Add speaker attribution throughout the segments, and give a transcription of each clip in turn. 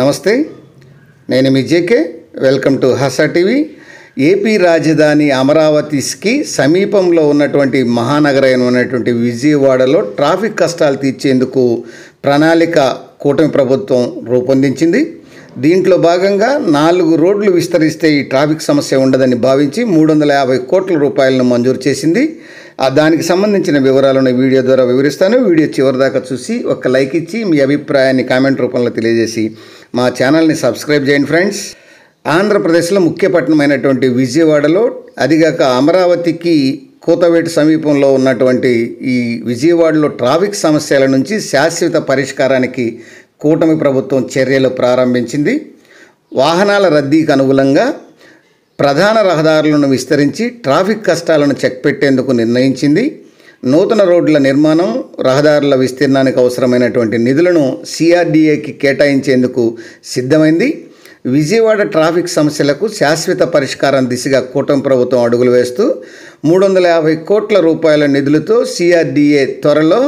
Speaker 1: నమస్తే, నేను మీ JK. Welcome to Harsha TV. AP రాజధాని అమరావతికి సమీపంలో ఉన్నటువంటి మహానగరమైనటువంటి విజయవాడలో ట్రాఫిక్ కష్టాలు తీర్చేందుకు ప్రణాళిక కూటమి ప్రభుత్వం రూపొందించింది. దీంట్లో భాగంగా 4 రోడ్లు విస్తరిస్తే ఈ ట్రాఫిక్ సమస్య ఉండదని భావించి 350 కోట్ల రూపాయలను మంజూరు చేసింది. దానికి సంబంధించిన వివరాలను వీడియో ద్వారా వివరిస్తాను. వీడియో చివరి దాకా చూసి ఒక లైక్ ఇచ్చి మీ అభిప్రాయాన్ని కామెంట్ రూపంలో తెలియజేసి మా ఛానల్ని సబ్స్క్రైబ్ చేయండి ఫ్రెండ్స్. ఆంధ్రప్రదేశ్లో ముఖ్య పట్టణమైనటువంటి విజయవాడలో, అదిగాక అమరావతికి కూతవేటు సమీపంలో ఉన్నటువంటి ఈ విజయవాడలో ట్రాఫిక్ సమస్యల నుంచి శాశ్వత పరిష్కారానికి కూటమి ప్రభుత్వం చర్యలు ప్రారంభించింది. వాహనాల రద్దీకి అనుగుణంగా ప్రధాన రహదారులను విస్తరించి ట్రాఫిక్ కష్టాలను చెక్ పెట్టేందుకు నిర్ణయించింది. నూతన రోడ్ల నిర్మాణం, రహదారుల విస్తీర్ణానికి అవసరమైనటువంటి నిధులను సిఆర్డీఏకి కేటాయించేందుకు సిద్ధమైంది. విజయవాడ ట్రాఫిక్ సమస్యలకు శాశ్వత పరిష్కారం దిశగా కూటమి ప్రభుత్వం అడుగులు వేస్తూ 350 కోట్ల రూపాయల నిధులతో సిఆర్డీఏ త్వరలో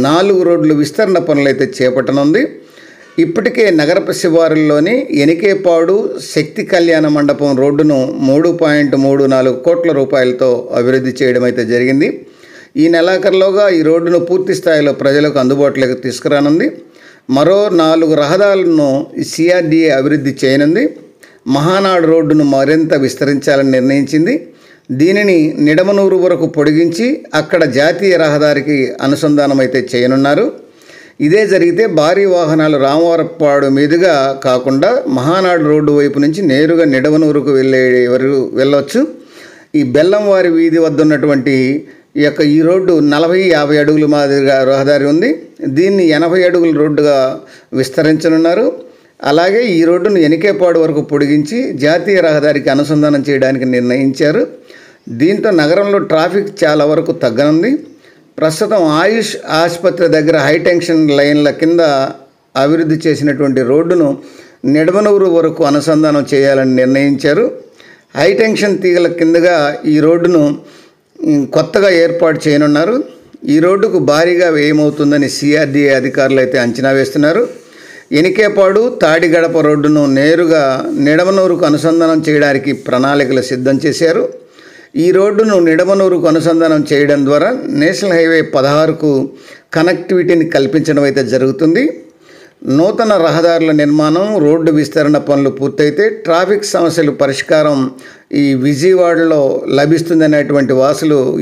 Speaker 1: 4 రోడ్లు విస్తరణ పనులైతే చేపట్టనుంది. ఇప్పటికే నగర శివారుల్లోని ఎనికేపాడు శక్తి కళ్యాణ మండపం రోడ్డును 3.34 కోట్ల రూపాయలతో అభివృద్ధి చేయడం అయితే జరిగింది. ఈ నెలాఖరులోగా ఈ రోడ్డును పూర్తి స్థాయిలో ప్రజలకు అందుబాటులోకి తీసుకురానుంది. మరో 4 రహదారులను సిఆర్డీఏ అభివృద్ధి చేయనుంది. మహానాడు రోడ్డును మరింత విస్తరించాలని నిర్ణయించింది. దీనిని నిడమనూరు వరకు పొడిగించి అక్కడ జాతీయ రహదారికి అనుసంధానం అయితే చేయనున్నారు. ఇదే జరిగితే భారీ వాహనాలు రామవరపాడు మీదుగా కాకుండా మహానాడు రోడ్డు వైపు నుంచి నేరుగా నిడమనూరుకు వెళ్ళవచ్చు. ఈ బెల్లంవారి వీధి వద్ద ఉన్నటువంటి ఈ రోడ్డు 40-50 అడుగుల మాదిరిగా రహదారి ఉంది. దీన్ని 80 అడుగుల రోడ్డుగా విస్తరించనున్నారు. అలాగే ఈ రోడ్డును ఎనికేపాడు వరకు పొడిగించి జాతీయ రహదారికి అనుసంధానం చేయడానికి నిర్ణయించారు. దీంతో నగరంలో ట్రాఫిక్ చాలా వరకు తగ్గనుంది. ప్రస్తుతం ఆయుష్ ఆసుపత్రి దగ్గర హైటెన్షన్ లైన్ల కింద అభివృద్ధి చేసినటువంటి రోడ్డును నిడమనూరు వరకు అనుసంధానం చేయాలని నిర్ణయించారు. హైటెన్షన్ తీగల కిందగా ఈ రోడ్డును కొత్తగా ఏర్పాటు చేయనున్నారు. ఈ రోడ్డుకు భారీగా వ్యయమవుతుందని సిఆర్డీఏ అధికారులు అయితే అంచనా వేస్తున్నారు. ఎనికేపాడు తాడిగడప రోడ్డును నేరుగా నిడమనూరుకు అనుసంధానం చేయడానికి ప్రణాళికలు సిద్ధం చేశారు. ఈ రోడ్డును నిడమనూరుకు అనుసంధానం చేయడం ద్వారా నేషనల్ హైవే 16కు కనెక్టివిటీని కల్పించడం అయితే జరుగుతుంది. నూతన రహదారుల నిర్మాణం, రోడ్డు విస్తరణ పనులు పూర్తయితే ట్రాఫిక్ సమస్యలు పరిష్కారం ఈ విజయవాడలో లభిస్తుందనేటువంటి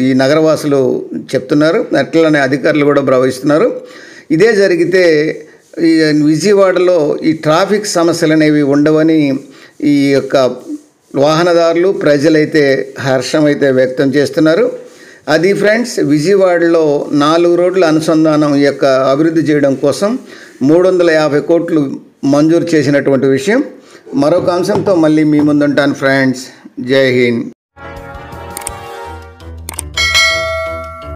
Speaker 1: ఈ నగరవాసులు చెప్తున్నారు. అట్లనే అధికారులు కూడా భావిస్తున్నారు. ఇదే జరిగితే ఈ విజయవాడలో ఈ ట్రాఫిక్ సమస్యలు అనేవి ఉండవని ఈ వాహనదారులు, ప్రజలైతే హర్షం అయితే వ్యక్తం చేస్తున్నారు. అది ఫ్రెండ్స్, విజయవాడలో 4 రోడ్ల అనుసంధానం అభివృద్ధి చేయడం కోసం 350 కోట్లు మంజూరు చేసినటువంటి విషయం. మరొక అంశంతో మళ్ళీ మీ ముందుంటాను ఫ్రెండ్స్. జై హింద్.